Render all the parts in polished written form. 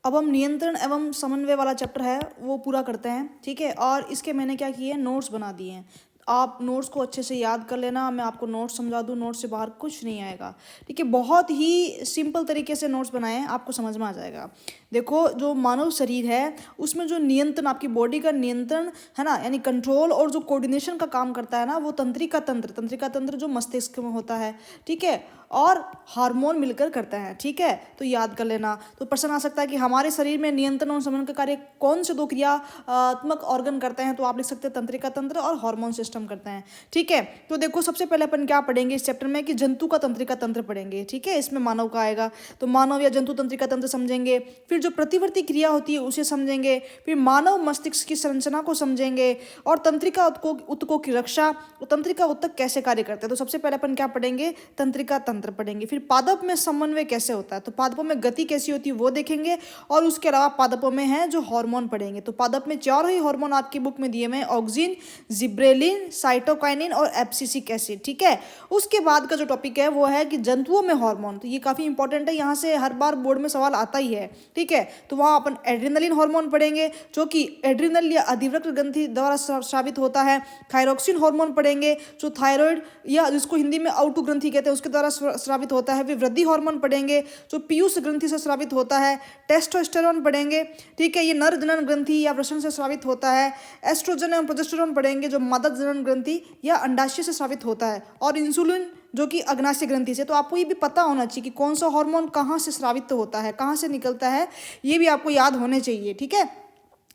अब हम नियंत्रण एवं समन्वय वाला चैप्टर है वो पूरा करते हैं, ठीक है। और इसके मैंने क्या किए हैं, नोट्स बना दिए हैं। आप नोट्स को अच्छे से याद कर लेना, मैं आपको नोट्स समझा दूँ, नोट्स से बाहर कुछ नहीं आएगा, ठीक है। बहुत ही सिंपल तरीके से नोट्स बनाए हैं, आपको समझ में आ जाएगा। देखो, जो मानव शरीर है उसमें जो नियंत्रण, आपकी बॉडी का नियंत्रण है ना, यानी कंट्रोल और जो कोऑर्डिनेशन का काम करता है ना, वो तंत्रिका तंत्र जो मस्तिष्क में होता है, ठीक है, और हार्मोन मिलकर करता है, ठीक है। तो याद कर लेना। तो प्रश्न आ सकता है कि हमारे शरीर में नियंत्रण और समन्वय का कार्य कौन से दो क्रियात्मक ऑर्गन करते हैं, तो आप लिख सकते हैं तंत्रिका तंत्र और हार्मोन सिस्टम करते हैं, ठीक है। तो देखो, सबसे पहले अपन क्या पढ़ेंगे इस चैप्टर में कि जंतु का तंत्रिका तंत्र पढ़ेंगे, ठीक है। इसमें मानव का आएगा, तो मानव या जंतु तंत्रिका तंत्र समझेंगे। फिर जो प्रतिवर्ती क्रिया होती है उसे समझेंगे। फिर मानव मस्तिष्क की संरचना को समझेंगे और तंत्रिका ऊतकों की रक्षा, तंत्रिका ऊतक कैसे कार्य करते हैं। तो सबसे पहले अपन क्या पढ़ेंगे, तंत्रिका तंत्र पढ़ेंगे। फिर पादप में समन्वय कैसे होता है, तो पादपों में गति कैसी होती है वो देखेंगे। और उसके अलावा पादपों में है जो हार्मोन पढ़ेंगे। तो पादप में चारों ही हार्मोन आपकी बुक में दिए हुए हैं, ऑक्सिन, जिब्रेलिन, साइटोकाइनिन और एब्सिसिक एसिड, ठीक है। उसके बाद का जो टॉपिक है वो है कि जंतुओं में हार्मोन, तो ये काफी इंपॉर्टेंट है, यहाँ से हर बार बोर्ड में सवाल आता ही है, ठीक है। तो वहाँ अपन एड्रेनलिन हार्मोन पढ़ेंगे जो कि एड्रिनल या अधिवृक्क ग्रंथि द्वारा स्रावित होता है। थायरोक्सिन हार्मोन पढ़ेंगे जो थायराइड या जिसको हिंदी में आउटू ग्रंथि कहते हैं उसके द्वारा स्रावित होता है। फिर वृद्धि हार्मोन पढ़ेंगे जो पीयूष ग्रंथि से स्रावित होता है। टेस्टोस्टेरोन पढ़ेंगे, ठीक है, ये नर जनन ग्रंथि या वृषण से स्रावित होता है। एस्ट्रोजन एवं प्रोजेस्टेरोन पढ़ेंगे जो मादा जनन ग्रंथि या अंडाशय से स्रावित होता है। और इंसुलिन जो कि अग्नाशय ग्रंथि से। तो आपको ये भी पता होना चाहिए कि कौन सा हार्मोन कहाँ से स्रावित होता है, कहाँ से निकलता है, ये भी आपको याद होने चाहिए, ठीक है।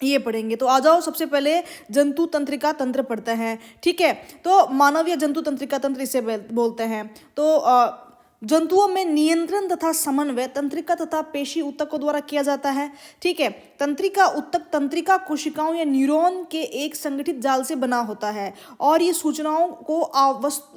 ये पढ़ेंगे। तो आ जाओ, सबसे पहले जंतु तंत्रिका तंत्र पढ़ते हैं, ठीक है। तो मानव या जंतु तंत्रिका तंत्र इसे बोलते हैं। तो जंतुओं में नियंत्रण तथा समन्वय तंत्रिका तथा पेशी ऊतकों द्वारा किया जाता है, ठीक है। तंत्रिका ऊतक तंत्रिका कोशिकाओं या न्यूरॉन के एक संगठित जाल से बना होता है और ये सूचनाओं को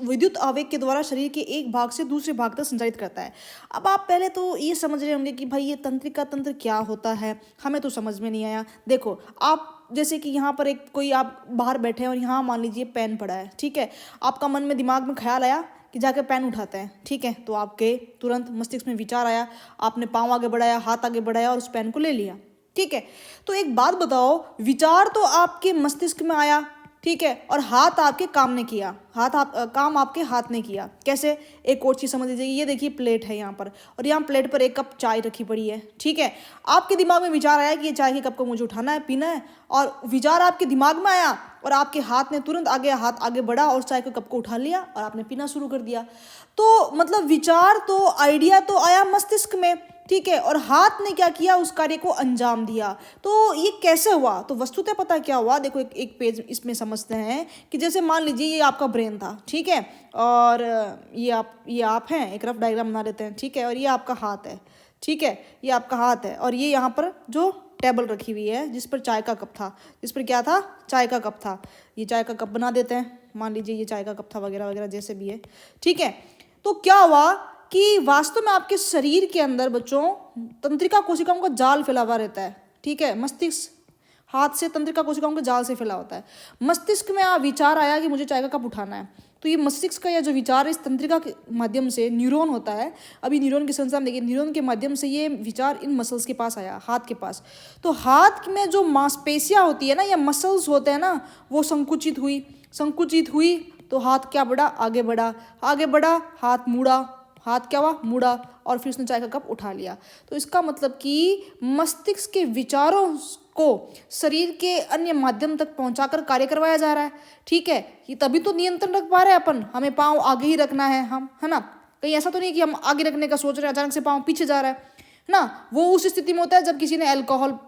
विद्युत आवेग के द्वारा शरीर के एक भाग से दूसरे भाग तक संचारित करता है। अब आप पहले तो ये समझ रहे होंगे कि भाई ये तंत्रिका तंत्र क्या होता है, हमें तो समझ में नहीं आया। देखो, आप जैसे कि यहाँ पर एक कोई आप बाहर बैठे हैं और यहाँ मान लीजिए पेन पड़ा है, ठीक है। आपका मन में दिमाग में ख्याल आया कि जाकर पेन उठाते हैं, ठीक है। तो आपके तुरंत मस्तिष्क में विचार आया, आपने पाँव आगे बढ़ाया, हाथ आगे बढ़ाया और उस पेन को ले लिया, ठीक है। तो एक बात बताओ, विचार तो आपके मस्तिष्क में आया, ठीक है, और हाथ आपके काम ने किया, काम आपके हाथ ने किया। कैसे, एक और चीज़ समझ लीजिए, ये देखिए प्लेट है यहाँ पर और यहाँ प्लेट पर एक कप चाय रखी पड़ी है, ठीक है। आपके दिमाग में विचार आया कि ये चाय के कप को मुझे उठाना है, पीना है, और विचार आपके दिमाग में आया और आपके हाथ ने तुरंत हाथ आगे बढ़ा और चाय के कप को उठा लिया और आपने पीना शुरू कर दिया। तो मतलब विचार तो, आइडिया तो आया मस्तिष्क में, ठीक है, और हाथ ने क्या किया, उस कार्य को अंजाम दिया। तो ये कैसे हुआ, तो वस्तुतः पता क्या हुआ, देखो एक पेज इसमें समझते हैं कि जैसे मान लीजिए ये आपका ब्रेन था, ठीक है, और ये आप हैं, एक रफ डायग्राम बना लेते हैं, ठीक है, और ये आपका हाथ है, ठीक है, ये आपका हाथ है, और ये यहाँ पर जो टेबल रखी हुई है जिस पर चाय का कप था, जिस पर क्या था, चाय का कप था। ये चाय का कप बना देते हैं, मान लीजिए ये चाय का कप था, वगैरह वगैरह जैसे भी है, ठीक है। तो क्या हुआ कि वास्तव में आपके शरीर के अंदर बच्चों तंत्रिका कोशिकाओं का जाल फैला हुआ रहता है, ठीक है। मस्तिष्क हाथ से तंत्रिका कोशिकाओं के जाल से फैला होता है। मस्तिष्क में विचार आया कि मुझे चाय का कप उठाना है, तो ये मस्तिष्क का यह जो विचार है इस तंत्रिका के माध्यम से, न्यूरॉन होता है, अभी न्यूरॉन की संरचना देखिए, न्यूरॉन के माध्यम से ये विचार इन मसल्स के पास आया, हाथ के पास। तो हाथ में जो मांसपेशियाँ होती है ना, या मसल्स होते हैं ना, वो संकुचित हुई तो हाथ क्या बढ़ा, आगे बढ़ा, हाथ मुड़ा, हाथ क्या हुआ, मुड़ा, और फिर उसने चाय का कप उठा लिया। तो इसका मतलब कि मस्तिष्क के विचारों को शरीर के अन्य माध्यम तक पहुंचाकर कार्य करवाया जा रहा है, ठीक है। ये तभी तो नियंत्रण रख पा रहे हैं अपन, हमें पाँव आगे ही रखना है, हम, है ना। कहीं ऐसा तो नहीं कि हम आगे रखने का सोच रहे हैं, अचानक से पाँव पीछे जा रहा है ना। वो उस स्थिति में होता है जब किसी ने अल्कोहल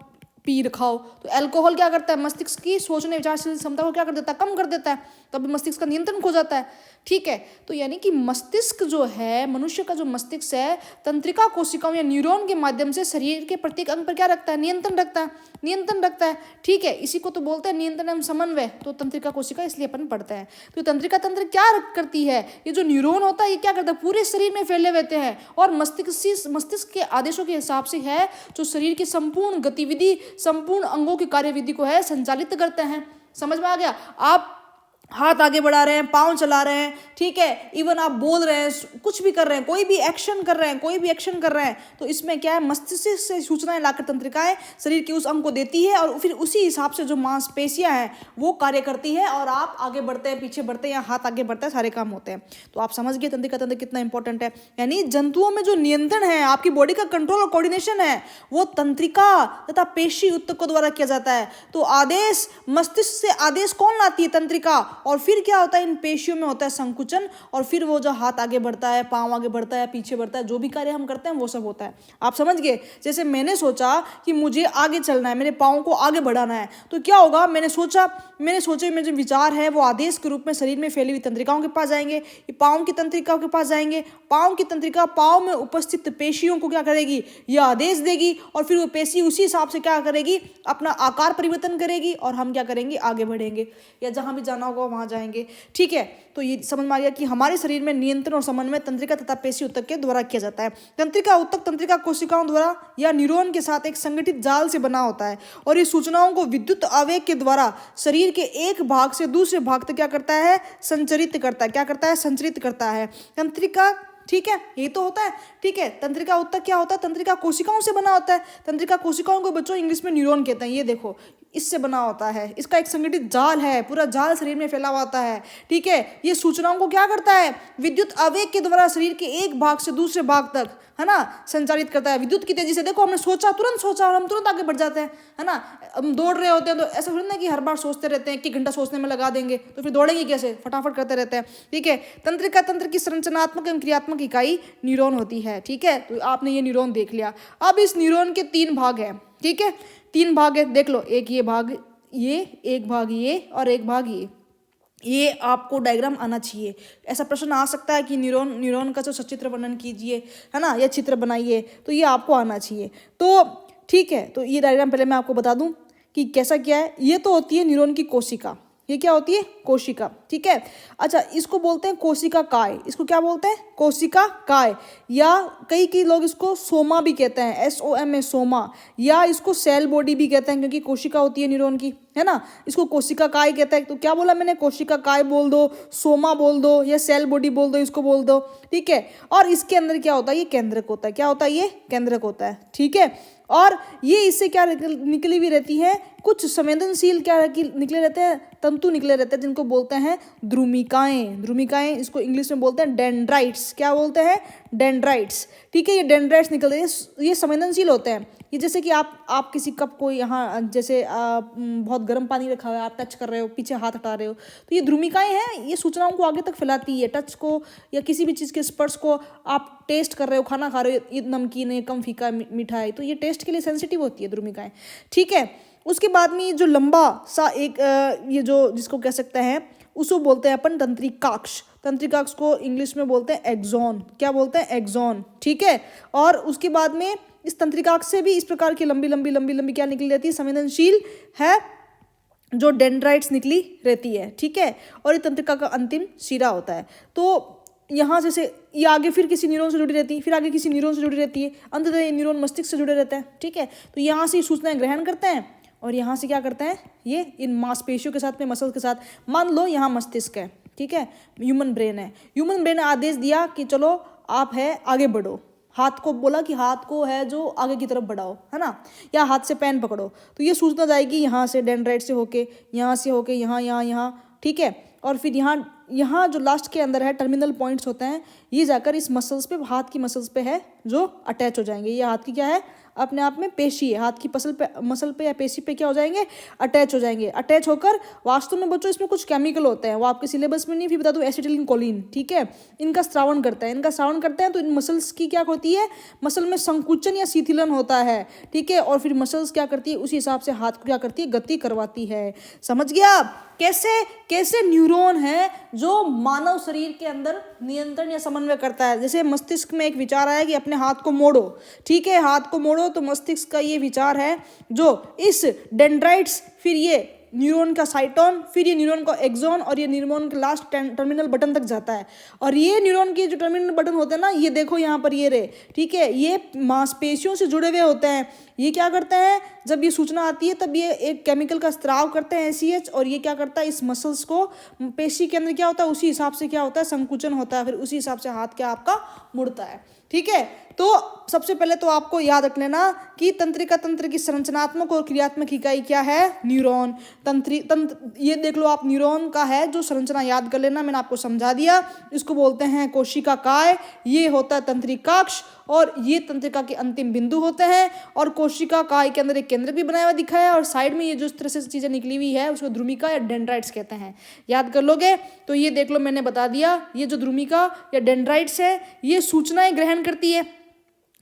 पी रखा हो। तो अल्कोहल क्या करता है, मस्तिष्क की सोचने विचारशील क्षमता को क्या कर देता है, कम कर देता है, तब मस्तिष्क का नियंत्रण खो जाता है, ठीक है। तो यानी कि मस्तिष्क जो है, मनुष्य का जो मस्तिष्क है, तंत्रिका कोशिकाओं या न्यूरॉन के माध्यम से शरीर के प्रत्येक अंग पर क्या रखता है, नियंत्रण रखता है, ठीक है। इसी को तो बोलते हैं नियंत्रण एवं समन्वय। तो तंत्रिका कोशिका इसलिए अपन पढ़ते हैं। तो तंत्रिका तंत्र क्या करती है, ये जो न्यूरॉन होता है ये क्या करता है, पूरे शरीर में फैले रहते हैं और मस्तिष्क के आदेशों के हिसाब से है जो शरीर की संपूर्ण गतिविधि, संपूर्ण अंगों की कार्यविधि को है संचालित करते हैं। समझ में आ गया। आप हाथ आगे बढ़ा रहे हैं, पाँव चला रहे हैं, ठीक है, इवन आप बोल रहे हैं, कुछ भी कर रहे हैं, कोई भी एक्शन कर रहे हैं, कोई भी एक्शन कर रहे हैं, तो इसमें क्या है, मस्तिष्क से सूचनाएं लाकर तंत्रिकाएं शरीर के उस अंग को देती है और फिर उसी हिसाब से जो मांसपेशियां हैं वो कार्य करती है और आप आगे बढ़ते हैं, पीछे बढ़ते हैं या हाथ आगे बढ़ता है, सारे काम होते हैं। तो आप समझ गए तंत्रिका तंत्र कितना इंपॉर्टेंट है। यानी जंतुओं में जो नियंत्रण है, आपकी बॉडी का कंट्रोल और कोऑर्डिनेशन है, वो तंत्रिका तथा पेशी ऊतकों द्वारा किया जाता है। तो आदेश मस्तिष्क से आदेश कौन लाती है, तंत्रिका, और फिर क्या होता है, इन पेशियों में होता है संकुचन और फिर वो जो हाथ आगे बढ़ता है, पाँव आगे बढ़ता है, पीछे बढ़ता है, जो भी कार्य हम करते हैं वो सब होता है। आप समझ गए। जैसे मैंने सोचा कि मुझे आगे चलना है, मेरे पाँव को आगे बढ़ाना है, तो क्या होगा, मैंने सोचे में जो विचार है वो आदेश के रूप में शरीर में फैली हुई तंत्रिकाओं के पास जाएंगे, ये पाँव की तंत्रिकाओं के पास जाएंगे, पाँव की तंत्रिका पाँव में उपस्थित पेशियों को क्या करेगी, यह आदेश देगी और फिर वो पेशी उसी हिसाब से क्या करेगी, अपना आकार परिवर्तन करेगी और हम क्या करेंगे, आगे बढ़ेंगे या जहां भी जाना होगा वहां जाएंगे। ठीक है, तो ये समझ में आ गया कि हमारे शरीर में नियंत्रण और समन्वय तंत्रिका तथा पेशी ऊतक के द्वारा किया जाता है। तंत्रिका ऊतक तंत्रिका कोशिकाओं द्वारा या न्यूरॉन के साथ एक संगठित जाल से बना होता है और इस सूचनाओं को विद्युत आवेग के द्वारा शरीर के एक भाग से दूसरे भाग तक क्या करता है, संचरित करता है। क्या करता है, संचरित करता है तंत्रिका। ठीक है, ये तो होता है। ठीक है, तंत्रिका ऊतक क्या होता है, तंत्रिका कोशिकाओं से बना होता है। तंत्रिका कोशिकाओं को बच्चों इंग्लिश में न्यूरॉन कहते हैं। ये देखो, इससे बना होता है, इसका एक संगठित जाल है, पूरा जाल शरीर में फैला हुआ होता है। ठीक है, ये सूचनाओं को क्या करता है, विद्युत आवेग के द्वारा शरीर के एक भाग से दूसरे भाग तक, है ना, संचालित करता है विद्युत की तेजी से। देखो, हमने सोचा, तुरंत सोचा और हम तुरंत आगे बढ़ जाते हैं, है ना। हम दौड़ रहे होते हैं तो ऐसा थोड़ी ना कि हर बार सोचते रहते हैं, 1 घंटा सोचने में लगा देंगे तो फिर दौड़ेंगे कैसे, फटाफट करते रहते हैं। ठीक है, तंत्रिका तंत्र की संरचनात्मक एवं क्रियात्मक इकाई न्यूरॉन होती है। ठीक है, तो आपने ये न्यूरॉन देख लिया। अब इस न्यूरॉन के 3 भाग हैं। ठीक है, 3 भाग है, देख लो, एक ये भाग, ये एक भाग, ये और एक भाग ये आपको डायग्राम आना चाहिए। ऐसा प्रश्न आ सकता है कि न्यूरॉन का जो सचित्र वर्णन कीजिए, है ना, या चित्र बनाइए, तो ये आपको आना चाहिए। तो ठीक है, तो ये डायग्राम पहले मैं आपको बता दूं कि कैसा क्या है। ये तो होती है न्यूरॉन की कोशिका, ये क्या होती है, कोशिका। ठीक है, अच्छा, इसको बोलते हैं कोशिका काय। इसको क्या बोलते हैं, कोशिका काय, या कई लोग इसको सोमा भी कहते हैं, SOMA, सोमा, या इसको सेल बॉडी भी कहते हैं क्योंकि कोशिका होती है न्यूरॉन की, है ना। इसको कोशिका काय कहते हैं। तो क्या बोला मैंने, कोशिका काय बोल दो, सोमा बोल दो, या सेल बॉडी बोल दो, इसको बोल दो। ठीक है, और इसके अंदर क्या होता है, ये केंद्रक होता है। क्या होता है, ये केंद्रक होता है। ठीक है, और ये इससे क्या निकली हुई रहती है, कुछ संवेदनशील क्या निकले रहते हैं, तंतु निकले रहते हैं जिनको बोलते हैं द्रुमिकाएं। द्रुमिकाएं, इसको इंग्लिश में बोलते हैं डेंड्राइट्स। क्या बोलते हैं, डेंड्राइट्स। ठीक है, ये डेंड्राइट्स निकलते हैं, ये संवेदनशील होते हैं। ये जैसे कि आप किसी कप को यहाँ जैसे बहुत गर्म पानी रखा हुआ है, आप टच कर रहे हो, पीछे हाथ हटा रहे हो, तो ये द्रुमिकाएं हैं, ये सूचनाओं को आगे तक फैलाती है। टच को या किसी भी चीज़ के स्पर्श को, आप टेस्ट कर रहे हो, खाना खा रहे हो, ये नमकीन है, कम फीका मीठा है, तो ये टेस्ट के लिए सेंसिटिव होती है द्रुमिकाएं। ठीक है, उसके बाद में जो लंबा सा एक ये जो जिसको कह सकते हैं, उसको बोलते हैं अपन तंत्रिकाक्ष। तंत्रिकाक्ष को इंग्लिश में बोलते हैं एक्सॉन। क्या बोलते हैं, एक्सॉन। ठीक है, और उसके बाद में इस तंत्रिकाक्ष से भी इस प्रकार की लंबी लंबी लंबी लंबी क्या निकली रहती है, संवेदनशील है, जो डेंड्राइट्स निकली रहती है। ठीक है, और ये तंत्रिका का अंतिम सिरा होता है। तो यहाँ जैसे ये आगे फिर किसी न्यूरॉन से जुड़ी रहती है, फिर आगे किसी न्यूरॉन से जुड़ी रहती है, अंततः ये न्यूरॉन मस्तिष्क से जुड़े रहते हैं। ठीक है, तो यहाँ से सूचनाएं ग्रहण करते हैं और यहाँ से क्या करते हैं, ये इन मांसपेशियों के साथ में, मसल्स के साथ, मान लो यहाँ मस्तिष्क है, ठीक है, ह्यूमन ब्रेन है, ह्यूमन ब्रेन ने आदेश दिया कि चलो आप है आगे बढ़ो, हाथ को बोला कि हाथ को है जो आगे की तरफ बढ़ाओ, है ना, या हाथ से पेन पकड़ो, तो ये सूचना जाएगी यहाँ से, डेंड्राइट से होके, यहाँ से होके, यहाँ यहाँ यहाँ। ठीक है, और फिर यहाँ जो लास्ट के अंदर है, टर्मिनल पॉइंट्स होते हैं, ये जाकर इस मसल्स पे, हाथ की मसल्स पे है जो अटैच हो जाएंगे। ये हाथ की क्या है, अपने आप में पेशी है, हाथ की मसल पे या पेशी पे क्या हो जाएंगे, अटैच हो जाएंगे। अटैच होकर वास्तव में बच्चों इसमें कुछ केमिकल होते हैं, वो आपके सिलेबस में नहीं, फिर बता दूं, एसिटिलीन कोलिन। ठीक है, इनका स्रावण करता है, तो इन मसल्स की क्या होती है, मसल में संकुचन या शिथिलन होता है। ठीक है, और फिर मसल्स क्या करती है, उसी हिसाब से हाथ को क्या करती है, गति करवाती है। समझ गया कैसे कैसे न्यूरॉन है जो मानव शरीर के अंदर नियंत्रण या समन्वय करता है। जैसे मस्तिष्क में एक विचार आया कि अपने हाथ को मोड़ो, ठीक है, हाथ को मोड़ो, तो मस्तिष्क का ये विचार है जो इस डेंड्राइट्स, फिर ये न्यूरॉन का साइटोन, फिर ये न्यूरॉन का एक्सोन, और ये न्यूरॉन के लास्ट टर्मिनल बटन तक जाता है। और ये न्यूरॉन के जो टर्मिनल बटन होते हैं ना, ये देखो यहाँ पर ये रे, ठीक है, ये मांसपेशियों से जुड़े हुए होते हैं। ये क्या करते हैं, जब ये सूचना आती है तब ये एक केमिकल का स्त्राव करते हैं ACH, और ये क्या करता है, इस मसल्स को, पेशी के अंदर क्या होता है उसी हिसाब से क्या होता है, संकुचन होता है, फिर उसी हिसाब से हाथ क्या आपका मुड़ता है। ठीक है, तो सबसे पहले तो आपको याद रख लेना कि तंत्रिका तंत्र की संरचनात्मक और क्रियात्मक इकाई क्या है, न्यूरॉन। तंत्र ये देख लो आप, न्यूरॉन का है जो संरचना याद कर लेना, मैंने आपको समझा दिया। इसको बोलते हैं कोशिका काय, ये होता है तंत्रिकाक्ष, और ये तंत्रिका के अंतिम बिंदु होते हैं। और कोशिका काय के अंदर एक केंद्रक भी बनाया हुआ दिखाया है, और साइड में ये जो इस तरह से चीजें निकली हुई है उसको ध्रुमिका या डेंड्राइट्स कहते हैं। याद कर लोगे तो ये देख लो, मैंने बता दिया, ये जो ध्रुमिका या डेंड्राइट्स है ये सूचनाएं ग्रहण करती है,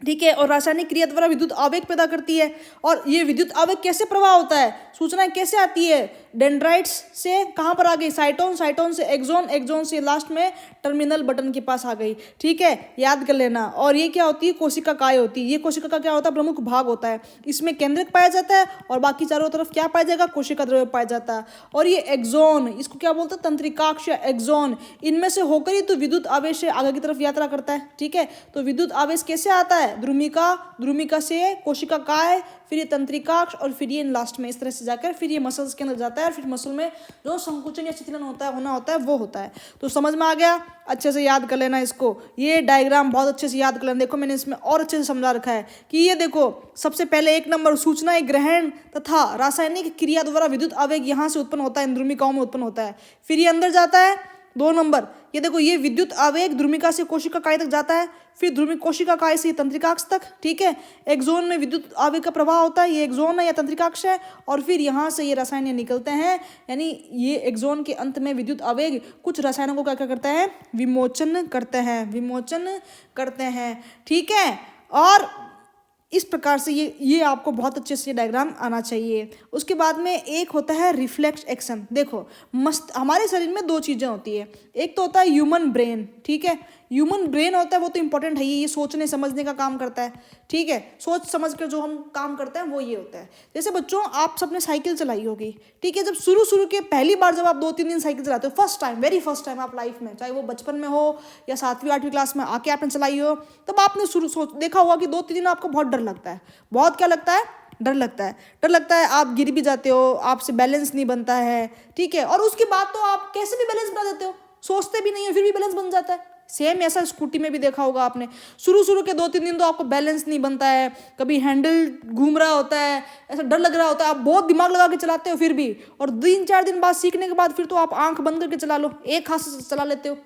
ठीक है, और रासायनिक क्रिया द्वारा विद्युत आवेग पैदा करती है। और ये विद्युत आवेग कैसे प्रवाह होता है, सूचनाएं कैसे आती है, डेंड्राइट्स से कहाँ पर आ गई, साइटोन, साइटोन से एक्सोन, एक्सोन से लास्ट में टर्मिनल बटन के पास आ गई। ठीक है, याद कर लेना। और ये क्या होती है, कोशिका काय होती है। ये कोशिका का क्या होता है, प्रमुख भाग होता है। इसमें केंद्रक पाया जाता है और बाकी चारों तरफ क्या पाया जाएगा, कोशिका द्रव्य पाया जाता है। और ये एक्सोन, इसको क्या बोलते हैं, तंत्रिकाक्ष या एक्सोन, इनमें से होकर ही तो विद्युत आवेश से आगे की तरफ यात्रा करता है। ठीक है, तो विद्युत आवेश कैसे आता है, ध्रुमिका, ध्रुमिका से कोशिका काय, फिर ये तंत्रिकाक्ष, और फिर ये लास्ट में इस तरह से जाकर फिर ये मसल्स के अंदर जाता है, और फिर मसल में जो संकुचन या शिथिलन होता है, होना होता है, वो होता है। तो समझ में आ गया, अच्छे से याद कर लेना इसको। ये डायग्राम बहुत अच्छे से याद कर लेना। देखो मैंने इसमें और अच्छे से समझा रखा है कि ये देखो, सबसे पहले 1 नंबर सूचनाएं ग्रहण तथा रासायनिक क्रिया द्वारा विद्युत आवेग यहाँ से उत्पन्न होता है, इन ध्रुमिकाओं में उत्पन्न होता है, फिर ये अंदर जाता है। 2 नंबर, ये देखो, ये विद्युत आवेग ध्रुमिका से कोशिका काय तक जाता है, फिर ध्रुमिक कोशिका काय से तंत्रिकाक्ष तक। ठीक है, एक्सोन में विद्युत आवेग का प्रवाह होता है, ये एक्सोन है या तंत्रिकाक्ष है, और फिर यहाँ से ये रसायन निकलते हैं, यानी ये एक्सोन के अंत में विद्युत आवेग कुछ रसायनों को क्या क्या करते हैं, विमोचन करते हैं, विमोचन करते हैं। ठीक है, और इस प्रकार से ये आपको बहुत अच्छे से डायग्राम आना चाहिए। उसके बाद में एक होता है रिफ्लेक्स एक्शन। देखो, हमारे शरीर में 2 चीज़ें होती है, एक तो होता है ह्यूमन ब्रेन। ठीक है, ह्यूमन ब्रेन होता है वो तो इंपॉर्टेंट है, ये सोचने समझने का काम करता है। ठीक है, सोच समझ कर जो हम काम करते हैं वो ये होता है। जैसे बच्चों, आप सबने साइकिल चलाई होगी। ठीक है, जब शुरू के पहली बार जब आप 2-3 दिन साइकिल चलाते हो, first time, very first time आप लाइफ में, चाहे वो बचपन में हो या 7वीं-8वीं क्लास में आके आपने चलाई हो, तब आपने देखा होगा कि 2-3 दिन आपको बहुत डर लगता है। बहुत क्या लगता है, डर लगता है, डर लगता है, आप गिर भी जाते हो, आपसे बैलेंस नहीं बनता है। ठीक है, और उसके बाद तो आप कैसे भी बैलेंस बना देते हो, सोचते भी नहीं हो फिर भी बैलेंस बन जाता है। सेम ऐसा स्कूटी में भी देखा होगा आपने, शुरू के 2-3 दिन तो आपको बैलेंस नहीं बनता है, कभी हैंडल घूम रहा होता है, ऐसा डर लग रहा होता है, आप बहुत दिमाग लगा के चलाते हो फिर भी, और 3-4 दिन बाद सीखने के बाद फिर तो आप आंख बंद करके चला लो, एक हाथ से चला लेते हो।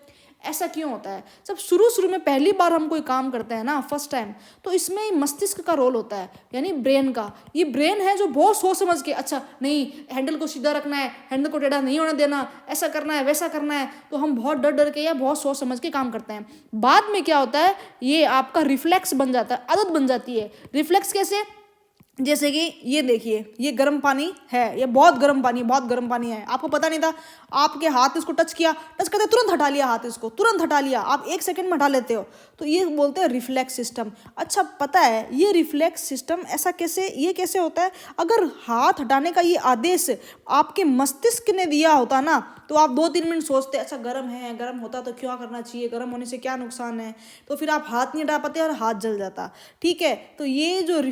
ऐसा क्यों होता है, जब शुरू में पहली बार हम कोई काम करते हैं ना, फर्स्ट टाइम, तो इसमें मस्तिष्क का रोल होता है, यानी ब्रेन का। ये ब्रेन है जो बहुत सोच समझ के, अच्छा नहीं, हैंडल को सीधा रखना है, हैंडल को टेढ़ा नहीं होने देना, ऐसा करना है, वैसा करना है, तो हम बहुत डर के या बहुत सोच समझ के काम करते हैं। बाद में क्या होता है, ये आपका रिफ्लेक्स बन जाता है, आदत बन जाती है। रिफ्लेक्स कैसे, जैसे कि ये देखिए, ये गर्म पानी है, ये बहुत गर्म पानी है, आपको पता नहीं था, आपके हाथ इसको टच किया, टच करते तुरंत हटा लिया, हाथ इसको तुरंत हटा लिया, आप 1 सेकंड में हटा लेते हो, तो ये बोलते हैं रिफ्लेक्स सिस्टम। अच्छा, पता है ये रिफ्लेक्स सिस्टम ऐसा कैसे, ये कैसे होता है, अगर हाथ हटाने का ये आदेश आपके मस्तिष्क ने दिया होता ना, तो आप 2-3 मिनट सोचते, अच्छा गर्म है, गर्म होता तो क्यों करना चाहिए, गर्म होने से क्या नुकसान है, तो फिर आप हाथ नहीं हटा पाते और हाथ जल जाता। ठीक है, तो ये जो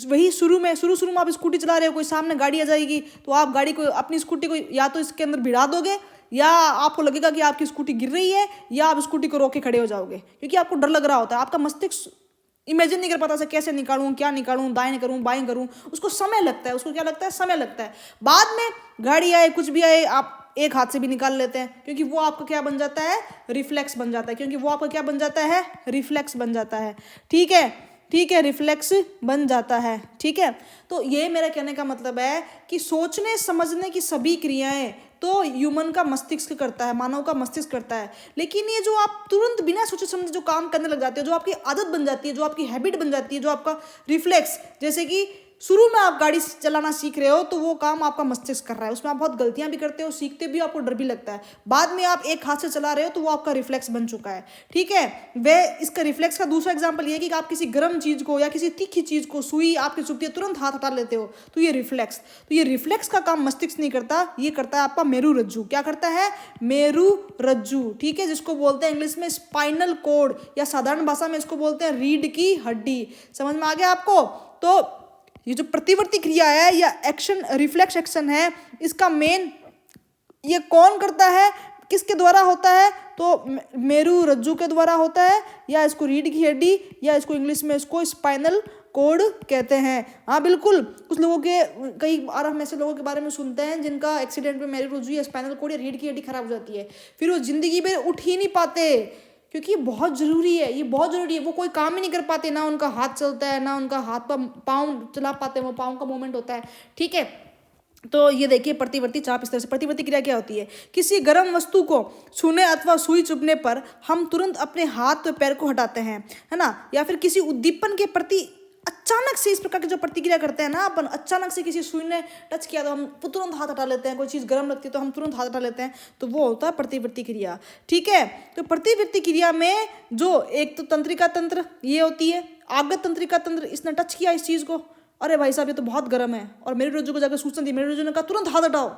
वही शुरू में आप स्कूटी चला रहे हो, कोई सामने गाड़ी आ जाएगी, तो आप गाड़ी को, अपनी स्कूटी को या तो इसके अंदर भिड़ा दोगे, या आपको लगेगा कि आपकी स्कूटी गिर रही है, या आप स्कूटी को रोक के खड़े हो जाओगे, क्योंकि आपको डर लग रहा होता है। आपका मस्तिष्क इमेजिन नहीं कर पाता, कैसे निकालूं, क्या निकालूं, दाएं करूं, बाएं करूं, उसको समय लगता है, उसको क्या लगता है, समय लगता है। बाद में गाड़ी आए, कुछ भी आए, आप एक हाथ से भी निकाल लेते हैं, क्योंकि वो आपका क्या बन जाता है, रिफ्लेक्स बन जाता है, क्योंकि वो आपका क्या बन जाता है, रिफ्लेक्स बन जाता है। ठीक है, रिफ्लेक्स बन जाता है। ठीक है, तो ये मेरा कहने का मतलब है कि सोचने समझने की सभी क्रियाएं तो ह्यूमन का मस्तिष्क करता है, मानव का मस्तिष्क करता है। लेकिन ये जो आप तुरंत बिना सोचे समझे जो काम करने लग जाते हो, जो आपकी आदत बन जाती है, जो आपकी हैबिट बन जाती है, जो आपका रिफ्लेक्स, जैसे कि शुरू में आप गाड़ी चलाना सीख रहे हो तो वो काम आपका मस्तिष्क कर रहा है, उसमें आप बहुत गलतियां भी करते हो, सीखते भी, आपको डर भी लगता है। बाद में आप एक हाथ से चला रहे हो तो वो आपका रिफ्लेक्स बन चुका है, ठीक है। वह इसका रिफ्लेक्स का दूसरा एग्जांपल ये है कि आप किसी गर्म चीज को या किसी तीखी चीज को, सुई आपकी चुभती है, तुरंत हाथ हटा लेते हो, तो ये रिफ्लेक्स का काम मस्तिष्क नहीं करता, ये करता है आपका मेरु रज्जु। क्या करता है? मेरु रज्जु, ठीक है, जिसको बोलते हैं इंग्लिश में स्पाइनल कोड, या साधारण भाषा में इसको बोलते हैं रीढ़ की हड्डी। समझ में आ गया आपको? तो ये जो प्रतिवर्ती क्रिया है या एक्शन, रिफ्लेक्स एक्शन है, इसका मेन ये कौन करता है, किसके द्वारा होता है? तो मेरु रज्जु के द्वारा होता है, या इसको रीढ़ की हड्डी, या इसको इंग्लिश में इसको स्पाइनल कोड कहते हैं। हाँ बिल्कुल, कुछ लोगों के, कई बार हम ऐसे लोगों के बारे में सुनते हैं जिनका एक्सीडेंट में मेरु रज्जु या स्पाइनल कोड या रीढ़ की हड्डी खराब हो जाती है, फिर वो जिंदगी में उठ ही नहीं पाते, क्योंकि ये बहुत ज़रूरी है, ये बहुत ज़रूरी है। वो कोई काम ही नहीं कर पाते, ना उनका हाथ चलता है, ना उनका हाथ पाँव चला पाते हैं, वो पाँव का मूवमेंट होता है, ठीक है। तो ये देखिए प्रतिवर्ती चाप इस तरह से। प्रतिवर्ती क्रिया क्या होती है? किसी गर्म वस्तु को छूने अथवा सुई चुभने पर हम तुरंत अपने हाथ व पैर को हटाते हैं, है ना, या फिर किसी उद्दीपन के प्रति अचानक से इस प्रकार की जो प्रतिक्रिया करते हैं ना, अपन अचानक से किसी सुई ने टच किया तो हम तुरंत हाथ हटा लेते हैं, कोई चीज़ गर्म लगती है तो हम तुरंत हाथ हटा लेते हैं, तो वो होता है प्रतिवर्ती क्रिया, ठीक है। तो प्रतिवर्ती क्रिया में जो एक तो तंत्रिका तंत्र ये होती है, आगत तंत्रिका तंत्र, इसने टच किया इस चीज़ को, अरे भाई साहब ये तो बहुत गर्म है, और मेरे रज्जु को जाकर सूचना दी, मेरे रज्जु ने कहा तुरंत हाथ हटाओ,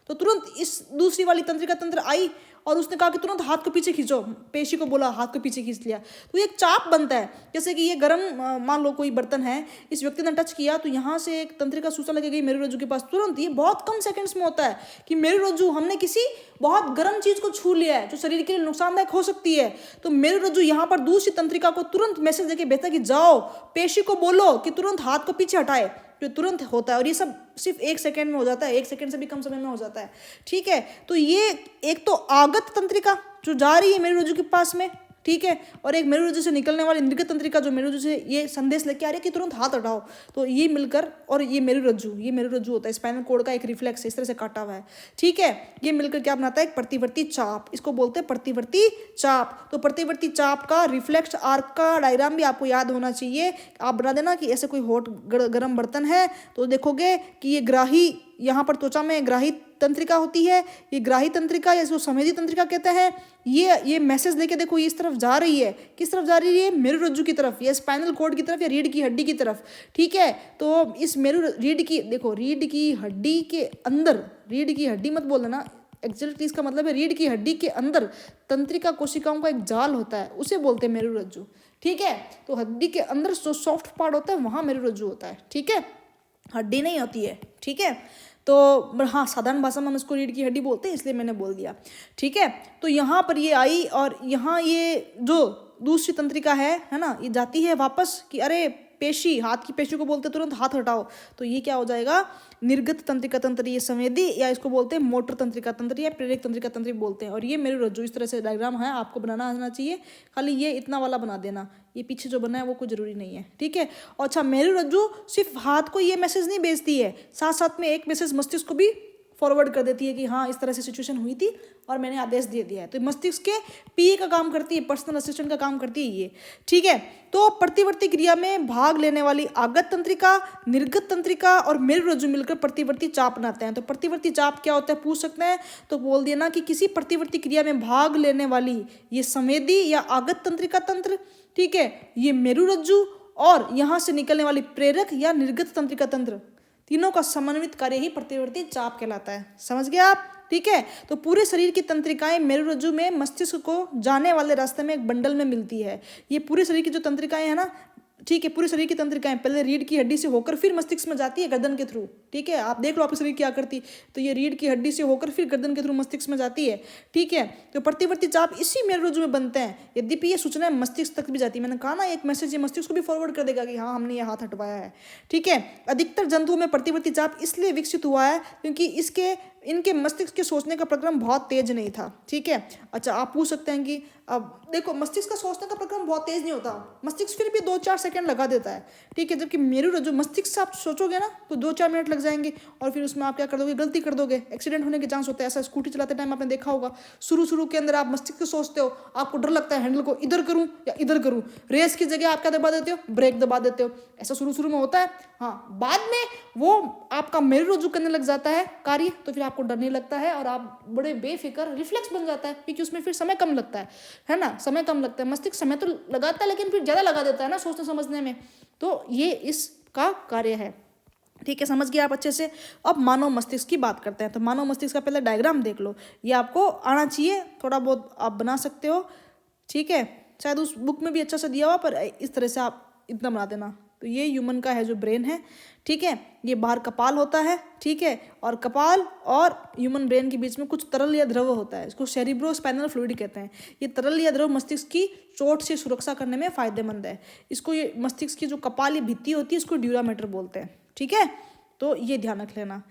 तो तुरंत इस दूसरी वाली तंत्रिका तंत्र आई और उसने कहा कि तुरंत हाथ को पीछे खींचो, पेशी को बोला हाथ को पीछे खींच लिया, तो एक चाप बनता है। जैसे कि ये गर्म, मान लो कोई बर्तन है, इस व्यक्ति ने टच किया तो यहाँ से एक तंत्रिका सूचना लगी गई मेरु रज्जु के पास, तुरंत, ये बहुत कम सेकंड्स में होता है कि मेरु रज्जु, हमने किसी बहुत गर्म चीज को छू लिया है जो शरीर के लिए नुकसानदायक हो सकती है, तो मेरु रज्जु यहाँ पर दूसरी तंत्रिका को तुरंत मैसेज देके भेजता है कि जाओ पेशी को बोलो कि तुरंत हाथ को पीछे हटाए, जो तुरंत होता है। और ये सब सिर्फ 1 सेकंड में हो जाता है, 1 सेकंड से भी कम समय में हो जाता है, ठीक है। तो ये एक तो आगत तंत्रिका जो जा रही है मेरु रज्जु के पास में, ठीक है, और एक मेरु रज्जु से निकलने वाली निर्गत तंत्रिका जो मेरु रज्जु से ये संदेश लेके आ रही है कि तुरंत हाथ हटाओ, तो ये मिलकर, और ये मेरु रज्जु होता है, स्पाइनल कोड का एक रिफ्लेक्स है, इस तरह से काटा हुआ है, ठीक है। ये मिलकर क्या बनाता है? एक प्रतिवर्ती चाप, इसको बोलते हैं प्रतिवर्ती चाप। तो प्रतिवर्ती चाप का रिफ्लेक्स आर्क का डायग्राम भी आपको याद होना चाहिए। आप बना देना कि ऐसे कोई हॉट गर्म बर्तन है तो देखोगे कि ये ग्राही, यहाँ पर त्वचा में ग्राही तंत्रिका होती है, ये ग्राही तंत्रिका या इसको संवेदी तंत्रिका कहते हैं, ये मैसेज लेके देखो ये इस तरफ जा रही है, किस तरफ जा रही है? मेरु रज्जु की तरफ, या स्पाइनल कोड की तरफ, या रीढ़ की हड्डी की तरफ, ठीक है। तो इस रीढ़ की हड्डी के अंदर, रीढ़ की हड्डी मत बोल देना, एक्चुअली इसका मतलब है रीढ़ की हड्डी के अंदर तंत्रिका कोशिकाओं का एक जाल होता है, उसे बोलते हैं मेरु रज्जु, ठीक है। तो हड्डी के अंदर जो सॉफ्ट पार्ट होता है वहाँ मेरु रज्जु होता है, ठीक है, हड्डी नहीं होती है, ठीक है। तो हाँ, साधारण भाषा में हम इसको रीढ़ की हड्डी बोलते हैं, इसलिए मैंने बोल दिया, ठीक है। तो यहाँ पर ये आई, और यहाँ ये जो दूसरी तंत्रिका है ना, ये जाती है वापस कि अरे पेशी, हाथ की पेशी को बोलते तुरंत हाथ हटाओ, तो ये क्या हो जाएगा? निर्गत तंत्रिका तंत्र, ये संवेदी, या इसको बोलते हैं मोटर तंत्रिका तंत्र, या प्रेरक तंत्रिका तंत्र बोलते हैं। और ये मेरु रज्जु, इस तरह से डायग्राम है, आपको बनाना आना चाहिए, खाली ये इतना वाला बना देना, ये पीछे जो बना है वो कोई जरूरी नहीं है, ठीक है। और अच्छा, मेरु रज्जु सिर्फ हाथ को ये मैसेज नहीं भेजती है, साथ साथ में एक मैसेज मस्तिष्क को भी फॉरवर्ड कर देती है कि हाँ इस तरह से सिचुएशन हुई थी और मैंने आदेश दे दिया है। तो मस्तिष्क के पीए का काम करती है, पर्सनल असिस्टेंट का काम करती है ये, ठीक है। तो प्रतिवर्ती क्रिया में भाग लेने वाली आगत तंत्रिका, निर्गत तंत्रिका और मेरु रज्जु मिलकर प्रतिवर्ती चाप बनाते हैं। तो प्रतिवर्ती चाप क्या होता है पूछ सकते हैं, तो बोल दिया ना कि किसी प्रतिवर्ती क्रिया में भाग लेने वाली ये संवेदी या आगत तंत्रिका तंत्र, ठीक है, ये मेरु रज्जु, और यहाँ से निकलने वाली प्रेरक या निर्गत तंत्रिका तंत्र, तीनों का समन्वित कार्य ही प्रतिवर्ती चाप कहलाता है। समझ गए आप? ठीक है। तो पूरे शरीर की तंत्रिकाएं मेरु रज्जु में मस्तिष्क को जाने वाले रास्ते में एक बंडल में मिलती है। ये पूरे शरीर की जो तंत्रिकाएं है ना, ठीक है, पूरे शरीर की तंत्रिकाएं पहले रीढ़ की हड्डी से होकर फिर मस्तिष्क में जाती है गर्दन के थ्रू, ठीक है। आप देख लो आपके शरीर क्या करती, तो ये रीढ़ की हड्डी से होकर फिर गर्दन के थ्रू मस्तिष्क में जाती है, ठीक है। तो प्रतिवर्ती चाप इसी मेरु रज्जु में बनते हैं। यद्यपि ये सूचना मस्तिष्क तक भी जाती है, मैंने कहा ना एक मैसेज ये मस्तिष्क को भी फॉरवर्ड कर देगा कि हाँ हमने ये हाथ हटवाया है, ठीक है। अधिकतर जंतुओं में प्रतिवर्ती चाप इसलिए विकसित हुआ है क्योंकि इनके मस्तिष्क के सोचने का प्रक्रम बहुत तेज नहीं था, ठीक है। अच्छा, आप पूछ सकते हैं कि अब देखो मस्तिष्क का सोचने का प्रक्रम बहुत तेज नहीं होता, मस्तिष्क फिर भी 2-4 सेकंड लगा देता है, ठीक है। जबकि मेरुरज्जु मस्तिष्क से आप सोचोगे ना तो 2-4 मिनट लग जाएंगे, और फिर उसमें आप क्या कर दोगे, गलती कर दोगे, एक्सीडेंट होने के चांस होते हैं। ऐसा स्कूटी चलाते टाइम आपने देखा होगा, शुरू के अंदर आप मस्तिष्क से सोचते हो, आपको डर लगता है हैंडल को इधर करूँ या इधर करूँ, रेस की जगह आप क्या दबा देते हो, ब्रेक दबा देते हो। ऐसा शुरू में होता है, हाँ। बाद में वो आपका मेरुरज्जु करने लग जाता है कार्य, तो फिर आपको डर नहीं लगता है और आप बड़े बेफिक्र, रिफ्लेक्स बन जाता है, क्योंकि उसमें फिर समय कम लगता है ना, समय कम लगता है। मस्तिष्क समय तो लगाता है लेकिन फिर ज़्यादा लगा देता है ना सोचने समझने में, तो ये इसका कार्य है, ठीक है। समझ गए आप अच्छे से। अब मानव मस्तिष्क की बात करते हैं, तो मानव मस्तिष्क का पहले डायग्राम देख लो, ये आपको आना चाहिए, थोड़ा बहुत आप बना सकते हो, ठीक है। शायद उस बुक में भी अच्छा से दिया हुआ, पर इस तरह से आप इतना बना देना। तो ये ह्यूमन का है जो ब्रेन है, ठीक है। ये बाहर कपाल होता है, ठीक है, और कपाल और ह्यूमन ब्रेन के बीच में कुछ तरल या द्रव होता है, इसको सेरिब्रो स्पाइनल फ्लूइड कहते हैं। ये तरल या द्रव मस्तिष्क की चोट से सुरक्षा करने में फायदेमंद है। इसको, ये मस्तिष्क की जो कपाल या भित्ति होती है, इसको ड्यूरामेटर बोलते हैं, ठीक है। तो ये ध्यान रख लेना।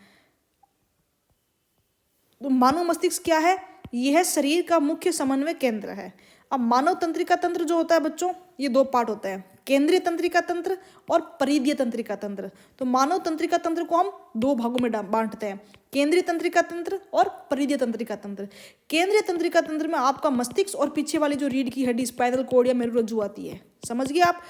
तो मानव मस्तिष्क क्या है, यह शरीर का मुख्य समन्वय केंद्र है। अब मानव तंत्रिका तंत्र जो होता है बच्चों, ये 2 पार्ट होते हैं, केंद्रीय तंत्रिका तंत्र और परिधीय तंत्रिका तंत्र। तो मानव तंत्रिका तंत्र को हम 2 भागों में बांटते हैं, केंद्रीय तंत्रिका तंत्र और परिधीय तंत्रिका तंत्र। केंद्रीय तंत्रिका तंत्र में आपका मस्तिष्क और पीछे वाली जो रीढ़ की हड्डी स्पाइनल कॉर्ड या मेरुरज्जु आती है, समझ गए आप।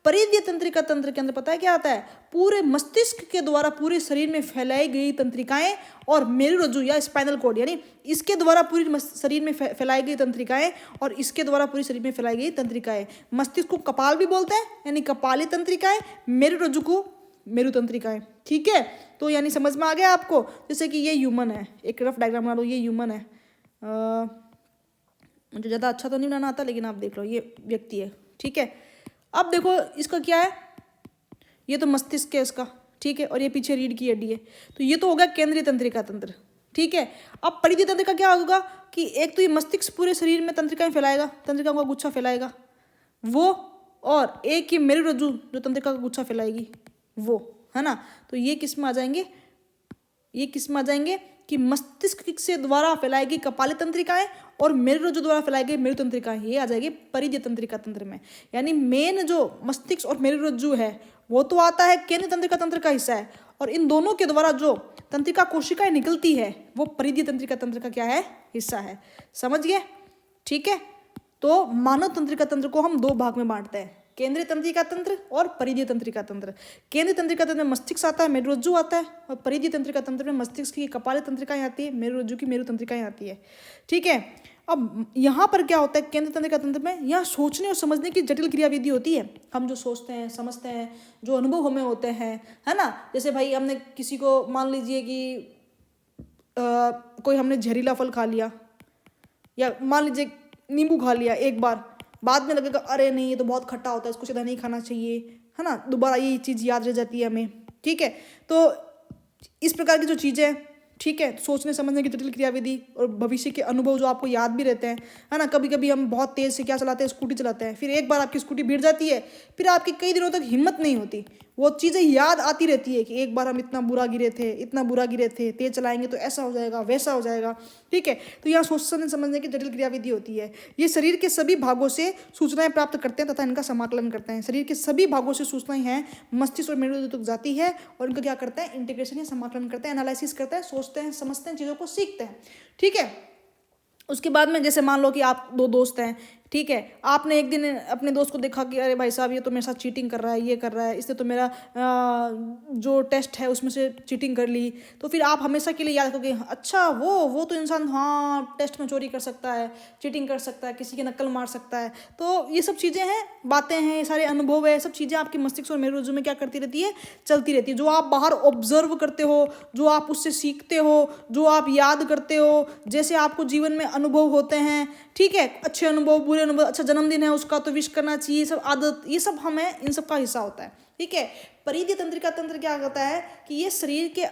परिधीय तंत्रिका तंत्र के अंदर पता है क्या आता है, पूरे मस्तिष्क के द्वारा पूरे शरीर में फैलाई गई तंत्रिकाएं और मेरुरज्जु या स्पाइनल कॉर्ड, यानी इसके द्वारा पूरी शरीर में फैलाई गई तंत्रिकाएं और इसके द्वारा पूरी शरीर में फैलाई गई तंत्रिकाएं। मस्तिष्क को कपाल भी बोलते हैं, यानी कपाली तंत्रिकाएं, मेरुरज्जु को मेरु तंत्रिकाएं, ठीक है। तो यानी समझ में आ गया आपको। जैसे कि ये ह्यूमन है, एक रफ डायग्राम बना लो, ये ह्यूमन है, मुझे ज़्यादा अच्छा तो नहीं बनाना आता, लेकिन आप देख लो, ये व्यक्ति है, ठीक है। अब देखो इसका क्या है, ये तो मस्तिष्क है इसका, ठीक है, और ये पीछे रीढ़ की हड्डी है। तो ये तो होगा केंद्रीय तंत्रिका तंत्र, ठीक है। अब परिधीय तंत्रिका क्या होगा कि एक तो ये मस्तिष्क पूरे शरीर में तंत्रिकाएं फैलाएगा, तंत्रिकाओं का गुच्छा फैलाएगा वो, और एक ये मेरुरज्जु जो तंत्रिका का गुच्छा फैलाएगी वो, है ना। तो ये किस में आ जाएंगे, ये किस में आ जाएंगे कि मस्तिष्क से द्वारा फैलाई गई कपाली तंत्रिकाएं और मेरुरज्जु द्वारा फैलाई गई मेरु तंत्रिकाएं, ये आ जाएगी परिधीय तंत्रिका तंत्र में। यानी मेन जो मस्तिष्क और मेरुरज्जु है वो तो आता है केंद्रीय तंत्रिका तंत्र का हिस्सा है, और इन दोनों के द्वारा जो तंत्रिका कोशिकाएं निकलती है वो परिधीय तंत्रिका तंत्र का क्या है, हिस्सा है, समझ गए, ठीक है। तो मानव तंत्रिका तंत्र को हम 2 भाग में बांटते हैं, केंद्रीय तंत्रिका तंत्र और परिधीय तंत्रिका तंत्र। केंद्रीय तंत्रिका तंत्र में मस्तिष्क आता है, मेरुरज्जु आता है, और परिधीय तंत्रिका तंत्र में मस्तिष्क की कपाली तंत्रिकाएं आती है, मेरुरज्जु की मेरु तंत्रिकाएं आती है, ठीक है। अब यहाँ पर क्या होता है केंद्रीय तंत्रिका तंत्र में, यहाँ सोचने और समझने की जटिल क्रियाविधि होती है। हम जो सोचते हैं, समझते हैं, जो अनुभव हमें होते हैं, है ना। जैसे भाई हमने किसी को, मान लीजिए कि कोई हमने जहरीला फल खा लिया, या मान लीजिए नींबू खा लिया एक बार, बाद में लगेगा अरे नहीं ये तो बहुत खट्टा होता है, इसको सीधा नहीं खाना चाहिए, है ना, दोबारा ये चीज़ याद रह जाती है हमें, ठीक है। तो इस प्रकार की जो चीज़ें, ठीक है, सोचने समझने की जटिल क्रियाविधि और भविष्य के अनुभव जो आपको याद भी रहते हैं, है ना। कभी कभी हम बहुत तेज़ से क्या चलाते हैं, स्कूटी चलाते हैं, फिर एक बार आपकी स्कूटी भिड़ जाती है, फिर आपकी कई दिनों तक हिम्मत नहीं होती, वो चीज़ें याद आती रहती है कि एक बार हम इतना बुरा गिरे थे, इतना बुरा गिरे थे, तेज चलाएंगे तो ऐसा हो जाएगा, वैसा हो जाएगा, ठीक है। तो यहाँ सोचने समझने की जटिल क्रियाविधि होती है। ये शरीर के सभी भागों से सूचनाएं प्राप्त करते हैं तथा इनका समाकलन करते हैं। शरीर के सभी भागों से सूचनाएं हैं, मस्तिष्क और मेरुरज्जु तक जाती है, और इनका क्या करते हैं, इंटीग्रेशन या समाकलन करते हैं, एनालिसिस करते हैं, सोचते हैं, समझते हैं, चीज़ों को सीखते हैं, ठीक है। उसके बाद में जैसे मान लो कि आप 2 दोस्त हैं, ठीक है, आपने एक दिन अपने दोस्त को देखा कि अरे भाई साहब ये तो मेरे साथ चीटिंग कर रहा है, ये कर रहा है, इसने तो मेरा जो टेस्ट है उसमें से चीटिंग कर ली, तो फिर आप हमेशा के लिए याद करोगे अच्छा वो तो इंसान हाँ टेस्ट में चोरी कर सकता है, चीटिंग कर सकता है, किसी की नकल मार सकता है। तो ये सब चीज़ें हैं, बातें हैं, सारे अनुभव है, सब चीज़ें आपके मस्तिष्क और मेरुरज्जु में क्या करती रहती है, चलती रहती है। जो आप बाहर ऑब्जर्व करते हो, जो आप उससे सीखते हो, जो आप याद करते हो, जैसे आपको जीवन में अनुभव होते हैं, ठीक है, अच्छे अनुभव, बुरे अनुभव, अच्छा जन्मदिन है उसका तो विश करना चाहिए, सब आदत, ये सब हमें इन सब का हिस्सा होता है, ठीक है। परिधीय तंत्रिका तंत्र क्या करता है कि ये शरीर के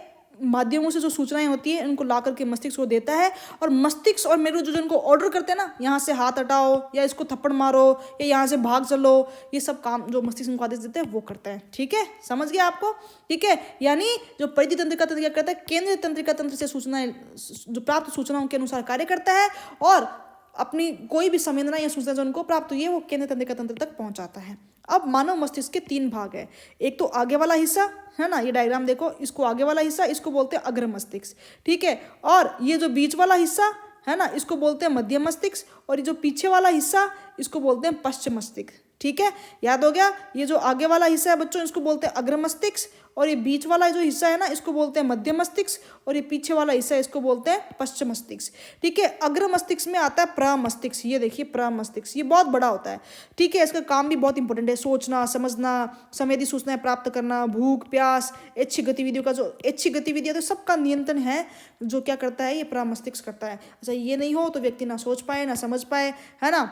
माध्यमों से जो सूचनाएं होती है उनको ला करके मस्तिष्क को देता है, और मस्तिष्क और मेरू जो इनको ऑर्डर करते हैं ना, यहाँ से हाथ हटाओ या इसको थप्पड़ मारो या यहाँ से भाग चलो, ये सब काम जो मस्तिष्क को आदेश देते हैं वो करते हैं। ठीक है, समझ गया आपको? ठीक है, यानी जो परिधि तंत्रिका तंत्र क्या करता है, केंद्रीय तंत्रिका तंत्र से सूचनाएं जो प्राप्त सूचनाओं के अनुसार कार्य करता है, और अपनी कोई भी संवेदना या सूचना जो उनको प्राप्त हुई है वो केंद्रीय तंत्रिका तंत्र तक पहुंचाता है। अब मानव मस्तिष्क के 3 भाग है। एक तो आगे वाला हिस्सा है ना, ये डायग्राम देखो, इसको आगे वाला हिस्सा इसको बोलते हैं अग्र मस्तिष्क। ठीक है, और ये जो बीच वाला हिस्सा है ना, इसको बोलते हैं मध्य मस्तिष्क, और ये जो पीछे वाला हिस्सा इसको बोलते हैं पश्चिम मस्तिष्क। ठीक है, याद हो गया? ये जो आगे वाला हिस्सा है बच्चों इसको बोलते हैं अग्र मस्तिष्क, और ये बीच वाला जो हिस्सा है ना इसको बोलते हैं मध्य मस्तिष्क, और ये पीछे वाला हिस्सा इसको बोलते हैं पश्चिम मस्तिष्क। ठीक है, अग्र मस्तिष्क में आता है प्रमस्तिष्क। ये देखिए प्रमस्तिष्क, ये बहुत बड़ा होता है। ठीक है, इसका काम भी बहुत इंपॉर्टेंट है, सोचना, समझना, संवेदी सूचनाएं प्राप्त करना, भूख प्यास, ऐच्छिक गतिविधियों का जो ऐच्छिक गतिविधियां तो सबका नियंत्रण है जो क्या करता है, ये प्रमस्तिष्क करता है। अच्छा, ये नहीं हो तो व्यक्ति ना सोच पाए ना समझ पाए, है ना,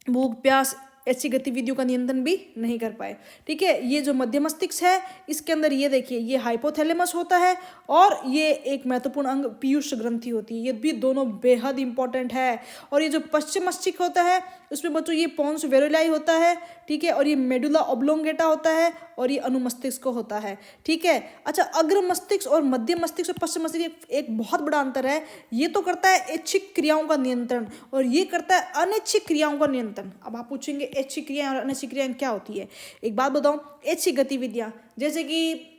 भूख प्यास ऐसी गतिविधियों का नियंत्रण भी नहीं कर पाए। ठीक है, ये जो मध्य मस्तिष्क है इसके अंदर ये देखिए ये हाइपोथैलेमस होता है, और ये एक महत्वपूर्ण अंग पीयूष ग्रंथि होती है, ये भी दोनों बेहद इंपॉर्टेंट है। और ये जो पश्चिम मस्तिष्क होता है उसमें बच्चों ये पोन्स वेरोलाई होता है। ठीक है, और ये मेडुला ऑब्लोंगेटा होता है, और ये अनुमस्तिष्क होता है। ठीक है, अच्छा, अग्र मस्तिष्क और मध्य मस्तिष्क और पश्चिम मस्तिष्क एक बहुत बड़ा अंतर है। ये तो करता है ऐच्छिक क्रियाओं का नियंत्रण, और ये करता है अनैच्छिक क्रियाओं का नियंत्रण। अब आप पूछेंगे ऐच्छिक क्रियाएं और अनैच्छिक क्रियाएं क्या होती है? एक बात बताऊं, ऐच्छिक गतिविधियां जैसे कि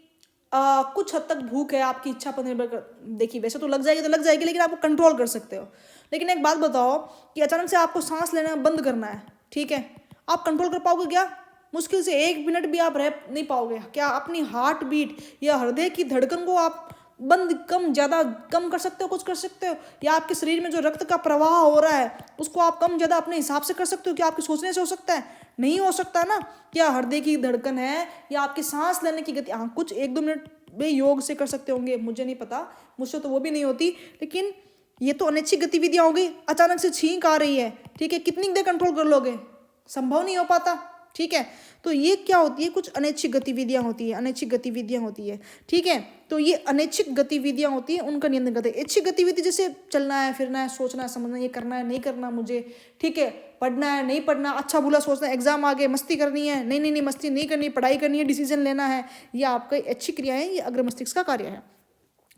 कुछ हद तक भूख है, आपकी इच्छा पर निर्भर कर, देखिए वैसे तो लग जाएगी लेकिन आप कंट्रोल कर सकते हो। लेकिन एक बात बताओ कि अचानक से आपको सांस लेना बंद करना है, ठीक है, आप कंट्रोल कर पाओगे क्या? मुश्किल से 1 मिनट भी आप रह नहीं पाओगे। क्या अपनी हार्ट बीट या हृदय की धड़कन को आप बंद कम ज़्यादा कम कर सकते हो, कुछ कर सकते हो? या आपके शरीर में जो रक्त का प्रवाह हो रहा है उसको आप कम ज़्यादा अपने हिसाब से कर सकते हो? क्या आपके सोचने से हो सकता है? नहीं हो सकता ना। क्या हृदय की धड़कन है या आपकी सांस लेने की गति, हाँ कुछ 1-2 मिनट में योग से कर सकते होंगे, मुझे नहीं पता, मुझसे तो वो भी नहीं होती। लेकिन ये तो अनैच्छिक गतिविधियाँ हो गई। अचानक से छींक आ रही है, ठीक है, कितनी देर कंट्रोल कर लोगे? संभव नहीं हो पाता। ठीक है, तो ये क्या होती है, कुछ अनैच्छिक गतिविधियां होती है, अनैच्छिक गतिविधियां होती है। ठीक है, तो ये अनैच्छिक गतिविधियां होती है, उनका नियंत्रण करते हैं। ऐच्छिक गतिविधि जैसे चलना है, फिरना है, सोचना है, समझना है, ये करना है नहीं करना मुझे, ठीक है, पढ़ना है नहीं पढ़ना, अच्छा बुरा सोचना है, एग्जाम आ गए, मस्ती करनी है नहीं मस्ती नहीं करनी, पढ़ाई करनी है, डिसीजन लेना है, ये आपका ऐच्छिक क्रिया है, ये अग्र मस्तिष्क का कार्य है।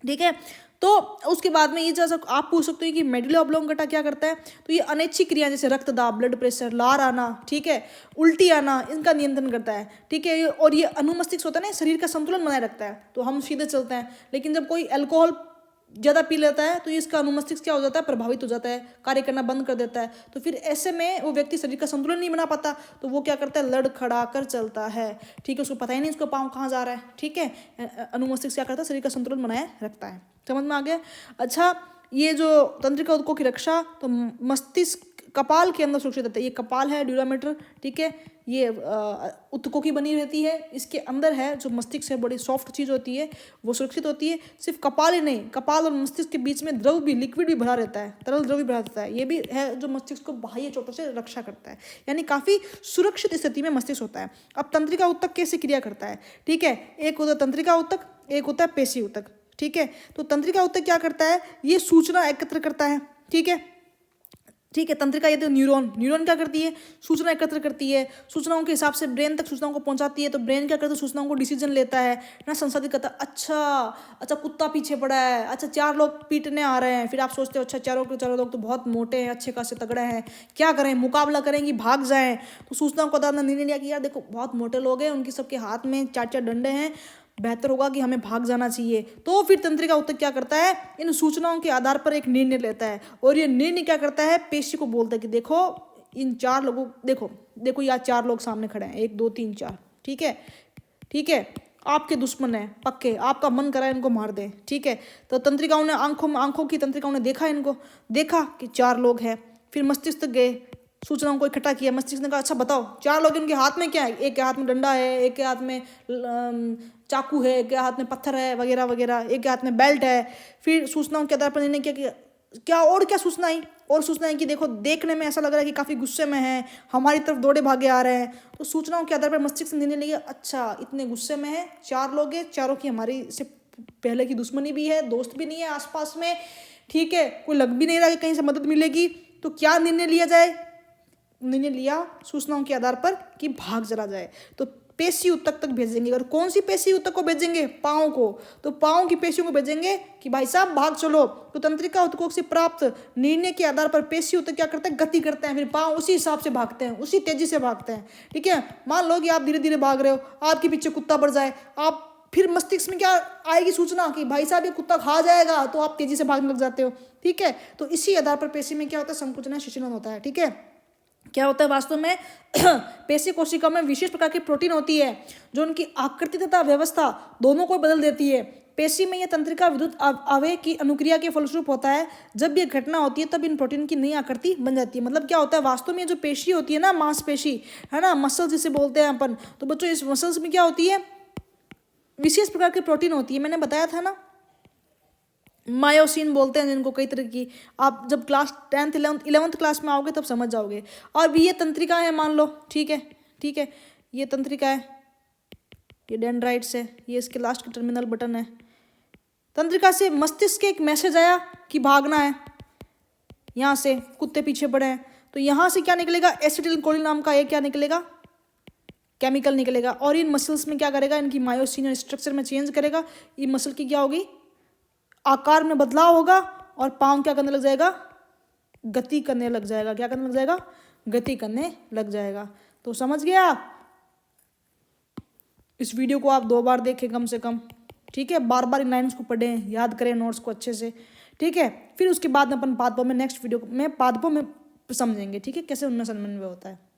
ठीक है, तो उसके बाद में ये जैसा आप पूछ सकते हो कि मेडुला ऑब्लोंगेटा क्या करता है, तो ये अनैच्छिक क्रिया जैसे रक्तदाब, ब्लड प्रेशर, लार आना, ठीक है, उल्टी आना, इनका नियंत्रण करता है। ठीक है, और ये अनुमस्तिष्क होता है ना, शरीर का संतुलन बनाए रखता है, तो हम सीधे चलते हैं। लेकिन जब कोई अल्कोहल ज़्यादा पी लेता है तो इसका अनुमस्तिष्क क्या हो जाता है, प्रभावित हो जाता है, कार्य करना बंद कर देता है। तो फिर ऐसे में वो व्यक्ति शरीर का संतुलन नहीं बना पाता, तो वो क्या करता है, लड़खड़ा कर चलता है। ठीक है, उसको पता ही नहीं उसका पाँव कहाँ जा रहा है। ठीक है, अनुमस्तिष्क क्या करता है, शरीर का संतुलन बनाए रखता है। समझ में आ गया? अच्छा, ये जो तंत्रिका ऊतकों की रक्षा तो मस्तिष्क कपाल के अंदर सुरक्षित रहता है। ये कपाल है, ड्यूरामीटर, ठीक है, ये ऊतकों की बनी रहती है, इसके अंदर है जो मस्तिष्क है, बड़ी सॉफ्ट चीज़ होती है, वो सुरक्षित होती है। सिर्फ कपाल ही नहीं, कपाल और मस्तिष्क के बीच में द्रव भी, लिक्विड भी भरा रहता है, तरल द्रव भी भरा रहता है, ये भी है जो मस्तिष्क को बाह्य चोटों से रक्षा करता है, यानी काफ़ी सुरक्षित स्थिति में मस्तिष्क होता है। अब तंत्रिका ऊतक कैसे क्रिया करता है? ठीक है, एक होता है तंत्रिका ऊतक, एक होता है पेशी ऊतक। ठीक है, तो तंत्रिका ऊतक क्या करता है, ये सूचना एकत्र करता है। ठीक है, ठीक है, तंत्रिका ये तो न्यूरॉन क्या करती है, सूचना एकत्र करती है, सूचनाओं के हिसाब से ब्रेन तक सूचनाओं को पहुंचाती है। तो ब्रेन क्या करता है, सूचनाओं को डिसीजन लेता है ना, संसाधित करता है। अच्छा कुत्ता पीछे पड़ा है, अच्छा 4 लोग पीटने आ रहे हैं, फिर आप सोचते हो अच्छा चारों लोग तो बहुत मोटे हैं, अच्छे खासे तगड़े हैं, क्या करें, मुकाबला करें कि भाग जाएं। तो सूचनाओं को आधार निर्णय लिया कि यार देखो बहुत मोटे लोग हैं, उनके सबके हाथ में 4 डंडे हैं, बेहतर होगा कि हमें भाग जाना चाहिए। तो फिर तंत्रिका ऊतक क्या करता है, इन सूचनाओं के आधार पर एक निर्णय लेता है, और ये निर्णय क्या करता है, पेशी को बोलता है कि देखो इन 4 लोगों, देखो यार 4 लोग सामने खड़े हैं, 1 2 3 4, ठीक है, आपके दुश्मन है पक्के, आपका मन करा इनको मार दें। ठीक है, तो तंत्रिकाओं ने आंखों की तंत्रिकाओं ने देखा कि 4 लोग हैं। फिर मस्तिष्क गए, सूचनाओं को इकट्ठा किया, मस्तिष्क ने कहा अच्छा बताओ 4 लोग, इनके हाथ में क्या है, एक के हाथ में डंडा है, एक के हाथ में चाकू है, एक के हाथ में पत्थर है वगैरह वगैरह, एक के हाथ में बेल्ट है। फिर सूचनाओं के आधार पर निर्णय किया कि क्या सूचना है कि देखो देखने में ऐसा लग रहा है कि काफ़ी गुस्से में है, हमारी तरफ दौड़े भागे आ रहे हैं। तो सूचनाओं के आधार पर मस्तिष्क निर्णय लिया, अच्छा इतने गुस्से में है, 4 लोग हैं, चारों की हमारी से पहले की दुश्मनी भी है, दोस्त भी नहीं है आसपास में, ठीक है, कोई लग भी नहीं रहा कि कहीं से मदद मिलेगी। तो क्या निर्णय लिया जाए? निर्णय लिया सूचनाओं के आधार पर कि भाग चला जाए। तो पेशी ऊतक तक भेजेंगे। और कौन सी पेशी ऊतक को भेजेंगे? पाँव को। तो पाँव की पेशियों को भेजेंगे कि भाई साहब भाग चलो। तो तंत्रिका ऊतकों से प्राप्त निर्णय के आधार पर पेशी ऊतक क्या करते हैं? गति करते हैं, फिर पाँव उसी हिसाब से भागते हैं, उसी तेजी से भागते हैं, ठीक है। मान लो कि आप धीरे धीरे भाग रहे हो, आपके पीछे कुत्ता बढ़ जाए, आप फिर मस्तिष्क में क्या आएगी सूचना कि भाई साहब ये कुत्ता खा जाएगा, तो आप तेजी से भागने लग जाते हो, ठीक है। तो इसी आधार पर पेशी में क्या होता है? संकुचन या शिथिलन होता है, ठीक है। क्या होता है वास्तव में? पेशी कोशिका में विशेष प्रकार की प्रोटीन होती है जो उनकी आकृति तथा व्यवस्था दोनों को बदल देती है। पेशी में यह तंत्रिका विद्युत आवेग की अनुक्रिया के फलस्वरूप होता है। जब यह घटना होती है तब इन प्रोटीन की नई आकृति बन जाती है। मतलब क्या होता है वास्तव में? जो पेशी होती है ना, मांसपेशी है ना, मसल जिसे बोलते हैं अपन, तो बच्चों इस मसल्स में क्या होती है? विशेष प्रकार की प्रोटीन होती है। मैंने बताया था ना, मायोसिन बोलते हैं जिनको, कई तरह की। आप जब क्लास 10th 11th क्लास में आओगे तब समझ जाओगे। और भी ये तंत्रिका है मान लो, ठीक है, ठीक है, ये तंत्रिका है, ये डेंड्राइट्स है, ये इसके लास्ट के टर्मिनल बटन है। तंत्रिका से मस्तिष्क के एक मैसेज आया कि भागना है, यहाँ से कुत्ते पीछे पड़े हैं, तो यहाँ से क्या निकलेगा? एसिटिलकोलिन नाम का एक क्या निकलेगा? केमिकल निकलेगा। और इन मसल्स में क्या करेगा? इनकी मायोसिन स्ट्रक्चर में चेंज करेगा। ये मसल की क्या होगी? आकार में बदलाव होगा और पाँव क्या करने लग जाएगा? गति करने लग जाएगा। क्या करने लग जाएगा? गति करने लग जाएगा। तो समझ गया आप? इस वीडियो को आप 2 बार देखें कम से कम, ठीक है। बार बार इन लाइन्स को पढ़ें, याद करें नोट्स को अच्छे से, ठीक है। फिर उसके बाद में अपन पादपों में, नेक्स्ट वीडियो में पादपों में समझेंगे, ठीक है, कैसे उनमें समन्वय होता है।